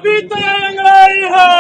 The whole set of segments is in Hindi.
अभी तो अंगड़ाई है,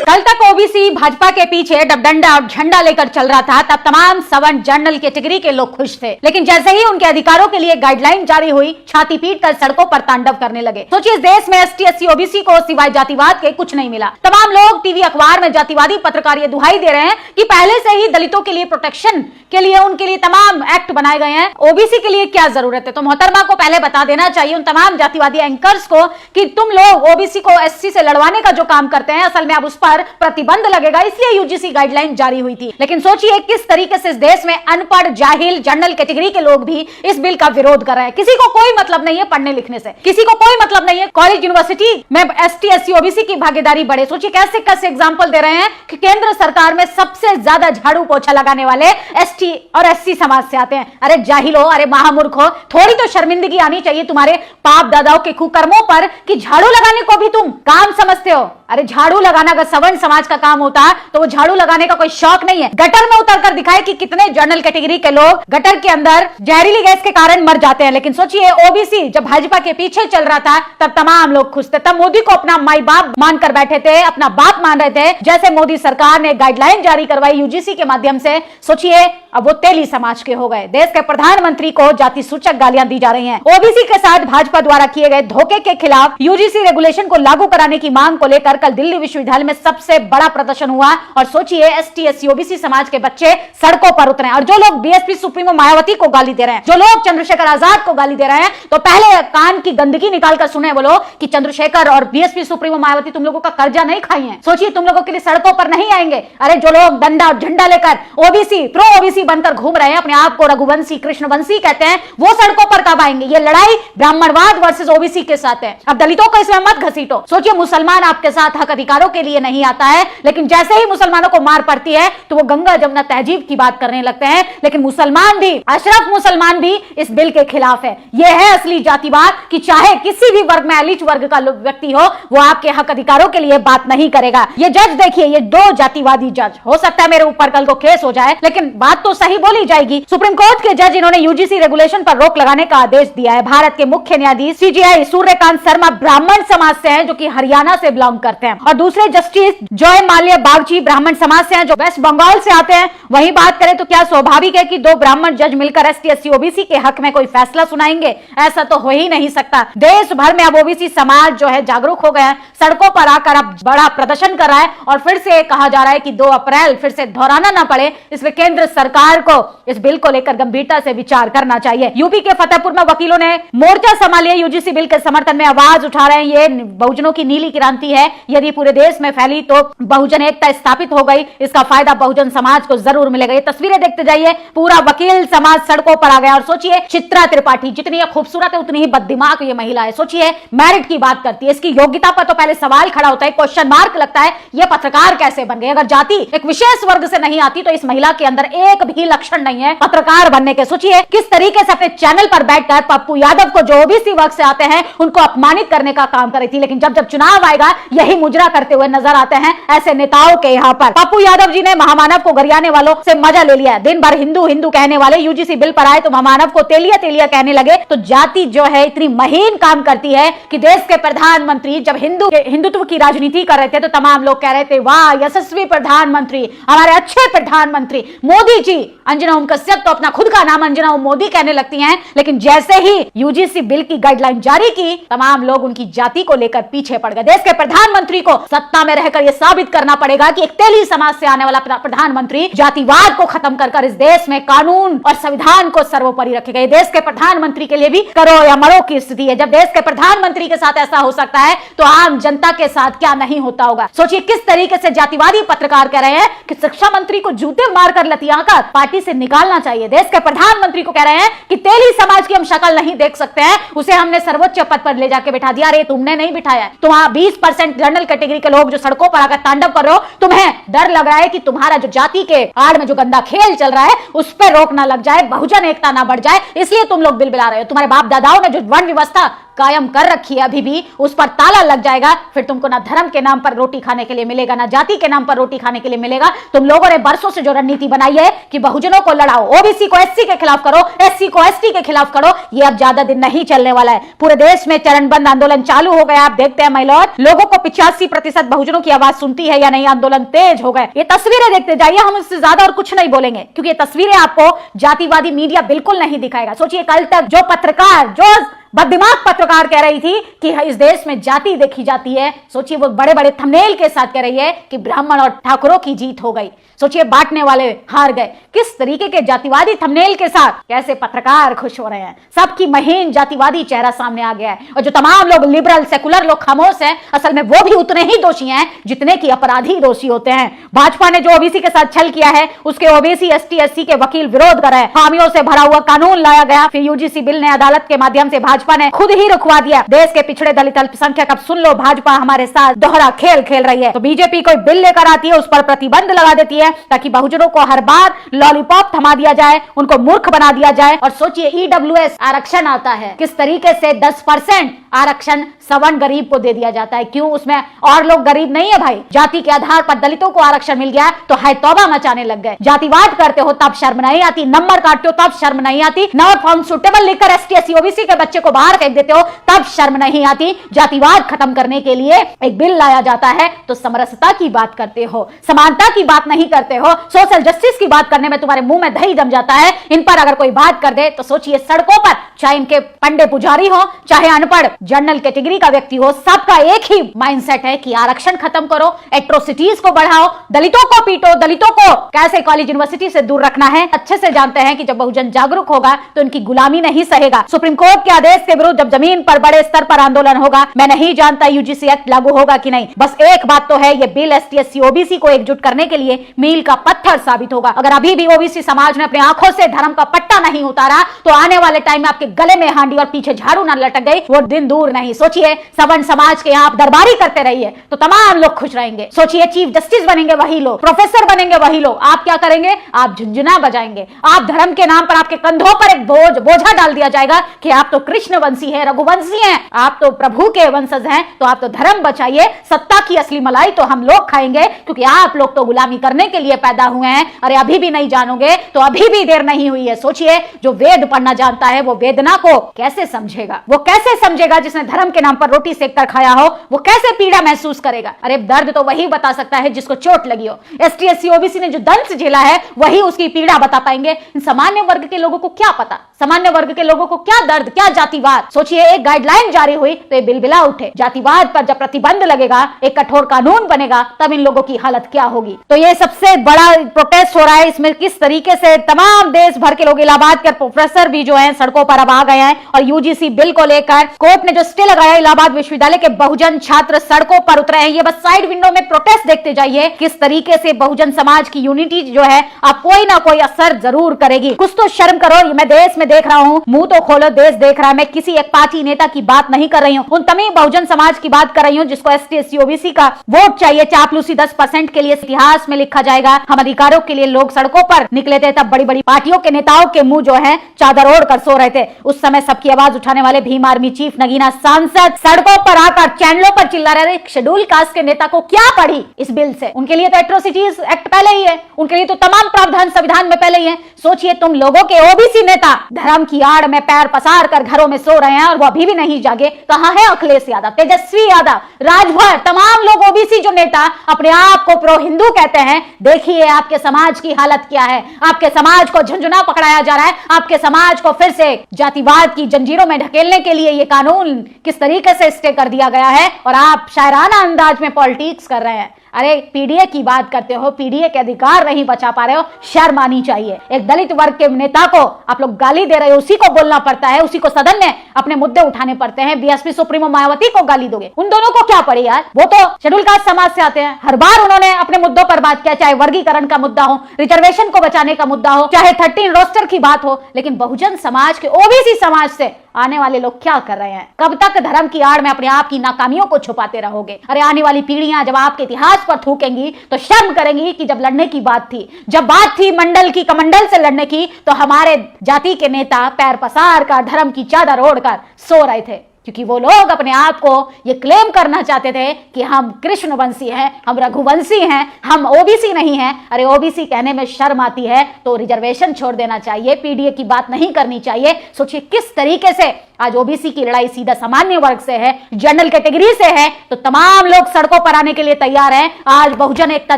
कल तक ओबीसी भाजपा के पीछे डंडा और झंडा लेकर चल रहा था, तब तमाम सवर्ण जनरल कैटेगरी के लोग खुश थे। लेकिन जैसे ही उनके अधिकारों के लिए गाइडलाइन जारी हुई, छाती पीट कर सड़कों पर तांडव करने लगे। सोचिए, इस देश में एसटी एससी ओबीसी को सिवाय जातिवाद के कुछ नहीं मिला। तमाम लोग टीवी अखबार में जातिवादी पत्रकार ये दुहाई दे रहे हैं कि पहले से ही दलितों के लिए प्रोटेक्शन के लिए उनके लिए तमाम एक्ट बनाए गए हैं, ओबीसी के लिए क्या जरूरत है। तो मोहतरमा को पहले बता देना चाहिए उन तमाम जातिवादी एंकर्स को कि तुम लोग ओबीसी को एससी से लड़वाने का जो काम करते हैं, असल में अब उस पर प्रतिबंध लगेगा, इसलिए यूजीसी गाइडलाइन जारी हुई थी। लेकिन सोचिए किस तरीके से इस देश में अनपढ़, जाहिल, जनरल कैटेगरी के लोग भी इस बिल का विरोध कर रहे हैं। किसी को कोई मतलब नहीं है पढ़ने लिखने से, किसी को कोई मतलब नहीं है कॉलेज यूनिवर्सिटी में एसटी एससी ओबीसी की भागीदारी बढ़े। सोचिए कैसे कैसे एग्जाम्पल दे रहे हैं कि केंद्र सरकार में सबसे ज्यादा झाड़ू पोछा लगाने वाले एसटी और एससी समाज से आते हैं। अरे जाहिल हो, अरे महामूर्ख हो, थोड़ी तो शर्मिंदगी आनी चाहिए तुम्हारे बाप दादाओं के कुकर्मों पर कि झाड़ू लगाने को भी तुम काम समझते हो। अरे झाड़ू लगाना अगर सवर्ण समाज का काम होता तो वो झाड़ू लगाने का कोई शौक नहीं है। गटर में उतरकर दिखाए कि कितने जनरल कैटेगरी के लोग गटर के अंदर जहरीली गैस के कारण मर जाते हैं। लेकिन सोचिए ओबीसी जब भाजपा के पीछे चल रहा था तब तमाम लोग खुश थे, तब मोदी को अपना माई बाप मानकर बैठे थे, अपना बाप मान रहे थे। जैसे मोदी सरकार ने गाइडलाइन जारी करवाई यूजीसी के माध्यम से, सोचिए अब वो तेली समाज के हो गए। देश के प्रधानमंत्री को जाति सूचक गालियां दी जा रही हैं। ओबीसी के साथ भाजपा द्वारा किए गए धोखे के खिलाफ यूजीसी रेगुलेशन को लागू कराने की मांग को लेकर कल दिल्ली विश्वविद्यालय में सबसे बड़ा प्रदर्शन हुआ। और सोचिए एसटी एससी ओबीसी समाज के बच्चे सड़कों पर उतरे और जो लोग बीएसपी सुप्रीमो मायावती को गाली दे रहे हैं, जो लोग चंद्रशेखर आजाद को गाली दे रहे हैं, तो पहले कान की गंदगी निकालकर सुने वो लोग कि चंद्रशेखर और बीएसपी सुप्रीमो मायावती तुम लोगों का कर्जा नहीं खाई है। सोचिए तुम लोगों के लिए सड़कों पर नहीं आएंगे। अरे जो लोग डंडा और झंडा लेकर ओबीसी प्रो ओबीसी बनकर घूम रहे हैं, अपने आप को रघुवंशी कृष्णवंशी कहते हैं, वो सड़कों पर कब आएंगे। ये लड़ाई ब्राह्मणवाद वर्सेस ओबीसी के साथ है। अब दलितों को इसमें मत घसीटो। सोचिए मुसलमान आपके साथ हक अधिकारों के लिए नहीं आता है, लेकिन जैसे ही मुसलमानों को मार पड़ती है तो वो गंगा जमुना तहजीब की बात करने लगते हैं। लेकिन मुसलमान भी, अशरफ मुसलमान भी इस बिल के खिलाफ है। यह है असली जातिवाद कि चाहे किसी भी वर्ग में एलिट वर्ग का व्यक्ति हो, वो आपके हक अधिकारों के लिए बात नहीं करेगा। ये जज देखिए, ये दो जातिवादी जज, हो सकता है मेरे ऊपर कल को केस हो जाए, लेकिन बात तो सही बोली जाएगी। सुप्रीम कोर्ट के जज इन्होंने यूजीसी रेगुलेशन पर रोक लगाने का आदेश दिया है। भारत के मुख्य न्यायाधीश सीजीआई सूर्यकांत शर्मा ब्राह्मण समाज से हैं, जो कि हरियाणा से बिलोंग करते हैं, और दूसरे जस्टिस जॉय माल्या बागची ब्राह्मण समाज से हैं, जो वेस्ट बंगाल से आते हैं। वहीं बात करें तो क्या स्वाभाविक है कि दो ब्राह्मण जज मिलकर एसटी एससी ओबीसी के हक में कोई फैसला सुनाएंगे? ऐसा तो हो ही नहीं सकता। देश भर में अब ओबीसी समाज जो है जागरूक हो गया है, सड़कों पर आकर अब बड़ा प्रदर्शन कर रहा है। और फिर से कहा जा रहा है कि 2 अप्रैल फिर से दोहराना ना पड़े, इसलिए केंद्र सरकार को इस बिल को लेकर गंभीरता से विचार करना चाहिए। यूपी के फतेहपुर में वकीलों ने मोर्चा संभाली है, यूजीसी बिल के समर्थन में आवाज उठा रहे हैं। ये बहुजनों की नीली क्रांति है, यदि पूरे देश में फैली तो बहुजन एकता स्थापित हो गई, इसका फायदा बहुजन समाज को जरूर मिलेगा। ये तस्वीरें देखते जाइए, पूरा वकील समाज सड़कों पर आ गया। और सोचिए चित्रा त्रिपाठी जितनी खूबसूरत है उतनी ही बददिमाग ये महिला है। सोचिए मेरिट की बात करती है, इसकी योग्यता पर तो पहले सवाल खड़ा होता है, क्वेश्चन मार्क लगता है, ये पत्रकार कैसे बन गई। अगर जाति एक विशेष वर्ग से नहीं आती तो इस महिला के अंदर एक भी लक्षण नहीं है पत्रकार बनने के। सोचिए किस तरीके से अपने चैनल पर बैठकर पप्पू यादव को, जो ओबीसी वर्ग से आते हैं, उनको अपमानित करने का काम कर रही थी। लेकिन जब जब चुनाव आएगा यही मुजरा करते हुए नजर आते हैं ऐसे नेताओं के यहाँ पर। पप्पू यादव जी ने महामानव को गरियाने वालों से मजा ले लिया। दिन भर हिंदू हिंदू कहने वाले यूजीसी बिल पर आए तो महामानव को तेलिया तेलिया कहने लगे। तो जाति जो है इतनी महीन काम करती है कि देश के प्रधानमंत्री जब हिंदुत्व की राजनीति कर रहे थे तो तमाम लोग कह रहे थे वाह यशस्वी प्रधानमंत्री, हमारे अच्छे प्रधानमंत्री मोदी जी। अंजना ओम कश्यप तो अपना खुद का नाम अंजना ओम मोदी कहने लगती हैं। लेकिन जैसे ही यूजीसी बिल की गाइडलाइन जारी की, तमाम लोग उनकी जाति को लेकर पीछे पड़ गए। देश के प्रधानमंत्री को सत्ता में रहकर यह साबित करना पड़ेगा कि एक तेली समाज से आने वाला प्रधानमंत्री जातिवाद को खत्म कर इस देश में कानून और संविधान को सर्वोपरि रखेगा। ये देश के प्रधानमंत्री के लिए भी करो या मरो की स्थिति है। जब देश के प्रधानमंत्री के साथ ऐसा हो सकता है तो आम जनता के साथ क्या नहीं होता होगा। सोचिए किस तरीके से जातिवादी पत्रकार कह रहे हैं कि शिक्षा मंत्री को जूते मारकर लतियाकर पार्टी से निकालना चाहिए। देश के प्रधानमंत्री को कह रहे हैं कि तेली समाज की हम शक्ल नहीं देख सकते हैं, उसे हमने सर्वोच्च पद पर ले जाके बैठा दिया। अरे तुमने नहीं बिठाया, तुम्हारा 20% जनरल कैटेगरी के लोग जो सड़कों पर आकर तांडव कर रहे हो, तुम्हें डर लग रहा है कि तुम्हारा जो जाति के आड़ में जो गंदा खेल चल रहा है उस पर रोक ना लग जाए, बहुजन एकता ना बढ़ जाए, इसलिए तुम लोग बिल बिला रहे हो। तुम्हारे बाप दादाओं ने जो वर्ण व्यवस्था कायम कर रखी है अभी भी, उस पर ताला लग जाएगा, फिर तुमको ना धर्म के नाम पर रोटी खाने के लिए मिलेगा, ना जाति के नाम पर रोटी खाने के लिए मिलेगा। तुम लोगों ने बरसों से जो रणनीति बनाई है कि बहुजनों को लड़ाओ, ओबीसी को एससी के खिलाफ करो, एससी को एसटी के खिलाफ करो, ये अब ज्यादा दिन नहीं चलने वाला है। पूरे देश में चरणबद्ध आंदोलन चालू हो गया। आप देखते हैं महिलाओं, लोगों को 85% बहुजनों की आवाज सुनती है या नहीं, आंदोलन तेज हो गए। ये तस्वीरें देखते जाइए, हम इससे ज्यादा और कुछ नहीं बोलेंगे, क्योंकि ये तस्वीरें आपको जातिवादी मीडिया बिल्कुल नहीं दिखाएगा। सोचिए, कल तक जो पत्रकार, जो बददिमाग पत्रकार कह रही थी कि इस देश में जाति देखी जाती है, सोचिए वो बड़े बड़े थंबनेल के साथ कह रही है कि ब्राह्मण और ठाकुरों की जीत हो गई। सोचिए, बांटने वाले हार गए। किस तरीके के जातिवादी थंबनेल के साथ कैसे पत्रकार खुश हो रहे हैं। सबकी महीन जातिवादी चेहरा सामने आ गया है। और जो तमाम लोग लिबरल सेकुलर लोग खामोश हैं, असल में वो भी उतने ही दोषी हैं जितने की अपराधी दोषी होते हैं। भाजपा ने जो ओबीसी के साथ छल किया है, उसके ओबीसी एसटी एससी के वकील विरोध कर रहे हैं। खामियों से भरा हुआ कानून लाया गया, फिर यूजीसी बिल ने अदालत के माध्यम से भाजपा ने खुद ही रुकवा दिया। देश के पिछड़े दलित अल्पसंख्यक, अब सुन लो, भाजपा हमारे साथ दोहरा खेल खेल रही है। तो बीजेपी कोई बिल लेकर आती है, उस पर प्रतिबंध लगा देती है ताकि बहुजनों को हर बार लॉलीपॉप थमा दिया जाए, उनको मूर्ख बना दिया जाए। और सोचिए, ईडब्ल्यूएस आरक्षण आता है, किस तरीके से 10% आरक्षण सवर्ण गरीब को दे दिया जाता है। क्यों? उसमें और लोग गरीब नहीं है भाई। जाति के आधार पर दलितों को आरक्षण मिल गया तो हाय तौबा मचाने लग गए। जातिवाद करते हो तब शर्म नहीं आती, नंबर काटते हो तब शर्म नहीं आती, नॉट फाउंड सुटेबल लिखकर एसटी एससी ओबीसी के बच्चे को बाहर फेंक देते हो तब शर्म नहीं आती। जातिवाद खत्म करने के लिए एक बिल लाया जाता है तो समरसता की बात करते हो, समानता की बात नहीं करते हो, सोशल जस्टिस की बात करने में तुम्हारे मुंह में दही जम जाता है। इन पर अगर कोई बात कर दे तो सोचिए, सड़कों पर चाहे इनके पंडे पुजारी हो, चाहे अनपढ़ जनरल कैटेगरी का व्यक्ति हो, सबका एक ही माइंडसेट है कि आरक्षण खत्म करो, एट्रोसिटीज को बढ़ाओ, दलितों को पीटो, दलितों को कैसे कॉलेज यूनिवर्सिटी से दूर रखना है। अच्छे से जानते हैं कि जब बहुजन जागरूक होगा तो इनकी गुलामी नहीं सहेगा। सुप्रीम कोर्ट के आदेश के विरुद्ध जब जमीन पर बड़े स्तर पर आंदोलन होगा, मैं नहीं जानता यूजीसी एक्ट लागू होगा कि नहीं। बस एक बात तो है, ये बिल एसटी एससी ओबीसी को एकजुट करने के लिए मील का पत्थर साबित होगा। अगर अभी भी ओबीसी समाज ने अपनी आंखों से धर्म का पट्टा नहीं उतारा तो आने वाले टाइम में आपके गले में हांडी और पीछे झाड़ू ना लटक गई, वो दिन दूर नहीं। सोचिए, सवर्ण समाज के यहाँ आप दरबारी करते रहिए तो तमाम लोग खुश रहेंगे। सोचिए, चीफ जस्टिस बनेंगे वही लोग, प्रोफेसर बनेंगे वही लोग, आप क्या करेंगे? आप झुंझुना बजाएंगे। आप धर्म के नाम पर आपके कंधों पर एक बोझा डाल दिया जाएगा कि आप तो कृष्ण वंशी है, रघुवंशी हैं, आप तो प्रभु के वंशज हैं, तो आप तो धर्म बचाइए, सत्ता की असली मलाई तो हम लोग खाएंगे, क्योंकि आप लोग तो गुलामी करने के लिए पैदा हुए हैं। अरे अभी भी नहीं जानोगे तो अभी भी देर नहीं हुई है। सोचिए, जो वेद पढ़ना जानता है वो वेदना को कैसे समझेगा? वो कैसे समझेगा जिसने धर्म के नाम पर रोटी सेक कर खाया हो? वो कैसे पीड़ा महसूस करेगा? अरे दर्द तो वही बता सकता है जिसको चोट लगी हो। एसटी एससी ओबीसी ने जो दंश झेला है वही उसकी पीड़ा बता पाएंगे। इन सामान्य वर्ग के लोगों को क्या पता? सामान्य वर्ग के लोगों को क्या दर्द, क्या जातिवाद? सोचिए, एक गाइडलाइन जारी हुई तो ये बिलबिला उठे। जातिवाद पर जब प्रतिबंध लगेगा, एक कठोर कानून बनेगा, तब इन लोगों की हालत क्या होगी? तो ये सबसे बड़ा प्रोटेस्ट हो रहा है। इसमें किस तरीके से तमाम देश भर के लोग, इलाहाबाद के प्रोफेसर भी जो हैं सड़कों पर अब आ गए हैं। और यूजीसी बिल को लेकर कोर्ट ने जो स्टे लगाया, इलाहाबाद विश्वविद्यालय के बहुजन छात्र सड़कों पर उतरे हैं। ये बस साइड विंडो में प्रोटेस्ट देखते जाइए किस तरीके से बहुजन समाज की यूनिटी जो है अब कोई ना कोई असर जरूर करेगी। कुछ तो शर्म करो। मैं देश में देख रहा हूँ, मुंह तो खोलो, देश देख रहा है। मैं किसी एक पार्टी नेता की बात नहीं कर रही हूँ, उन तमाम बहुजन समाज की बात कर रही हूँ जिसको एसटी एससी ओबीसी का वोट चाहिए। चापलूसी 10% के लिए इतिहास में लिखा जाएगा। हम अधिकारों के लिए लोग सड़कों पर निकले थे, तब बड़ी बड़ी पार्टियों के नेताओं के मुंह जो है चादर ओढ़ कर सो रहे थे। उस समय सबकी आवाज उठाने वाले भीम आर्मी चीफ नगीना सांसद सड़कों पर आकर चैनलों पर चिल्ला रहे थे। शेड्यूल कास्ट के नेता को क्या पड़ी इस बिल से? उनके लिए तो एट्रोसिटीज एक्ट पहले ही है, उनके लिए तो तमाम प्रावधान संविधान में पहले ही है। सोचिए, तुम लोगों के ओबीसी नेता धर्म की आड़ में पैर पसार कर घरों में सो रहे हैं और वो अभी भी नहीं जागे। कहां है अखिलेश यादव, तेजस्वी यादव, राजभर, तमाम लोग ओबीसी जो नेता अपने आप को प्रो हिंदू कहते हैं? देखिए आपके समाज की हालत क्या है। आपके समाज को झुंझुना पकड़ाया जा रहा है। आपके समाज को फिर से जातिवाद की जंजीरों में ढकेलने के लिए ये कानून किस तरीके से स्टे कर दिया गया है और आप शायराना अंदाज में पॉलिटिक्स कर रहे हैं। अरे पीडीए की बात करते हो, पीडीए के अधिकार नहीं बचा पा रहे हो, शर्म आनी चाहिए। एक दलित वर्ग के नेता को आप लोग गाली दे रहे हो, उसी को बोलना पड़ता है, उसी को सदन में अपने मुद्दे उठाने पड़ते हैं। बीएसपी सुप्रीमो मायावती को गाली दोगे? उन दोनों को क्या पड़ी यार? वो तो शेड्यूल कास्ट समाज से आते हैं। हर बार उन्होंने अपने मुद्दों पर बात किया, चाहे वर्गीकरण का मुद्दा हो, रिजर्वेशन को बचाने का मुद्दा हो, चाहे 13 रोस्टर की बात हो। लेकिन बहुजन समाज के, ओबीसी समाज से आने वाले लोग क्या कर रहे हैं? कब तक धर्म की आड़ में अपने आप की नाकामियों को छुपाते रहोगे? अरे आने वाली पीढ़ियां जब आपके इतिहास पर थूकेंगी तो शर्म करेंगी कि जब लड़ने की बात थी, जब बात थी मंडल की, कमंडल से लड़ने की, तो हमारे जाति के नेता पैर पसार कर, धर्म की चादर ओढ़कर सो रहे थे। क्योंकि वो लोग अपने आप को ये क्लेम करना चाहते थे कि हम कृष्णवंशी हैं, हम रघुवंशी हैं, हम ओबीसी नहीं हैं। अरे ओबीसी कहने में शर्म आती है तो रिजर्वेशन छोड़ देना चाहिए, पीडीए की बात नहीं करनी चाहिए। सोचिए किस तरीके से आज ओबीसी की लड़ाई सीधा सामान्य वर्ग से है, जनरल कैटेगरी से है, तो तमाम लोग सड़कों पर आने के लिए तैयार हैं। आज बहुजन एकता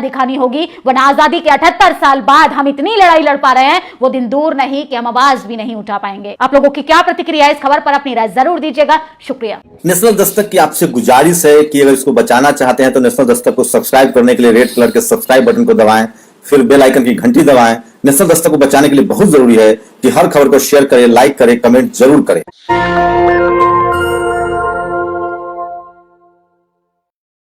दिखानी होगी, वरना आजादी के 78 साल बाद हम इतनी लड़ाई लड़ पा रहे हैं, वो दिन दूर नहीं कि हम आवाज भी नहीं उठा पाएंगे। आप लोगों की क्या प्रतिक्रिया है इस खबर पर, अपनी राय जरूर दीजिएगा। शुक्रिया। नेशनल दस्तक की आपसे गुजारिश है कि अगर इसको बचाना चाहते हैं तो नेशनल दस्तक को सब्सक्राइब करने के लिए रेड कलर के सब्सक्राइब बटन को दबाएं, फिर बेल आइकन की घंटी दबाएं। नेशनल दस्तक को बचाने के लिए बहुत जरूरी है कि हर खबर को शेयर करें, लाइक करें, कमेंट जरूर करें।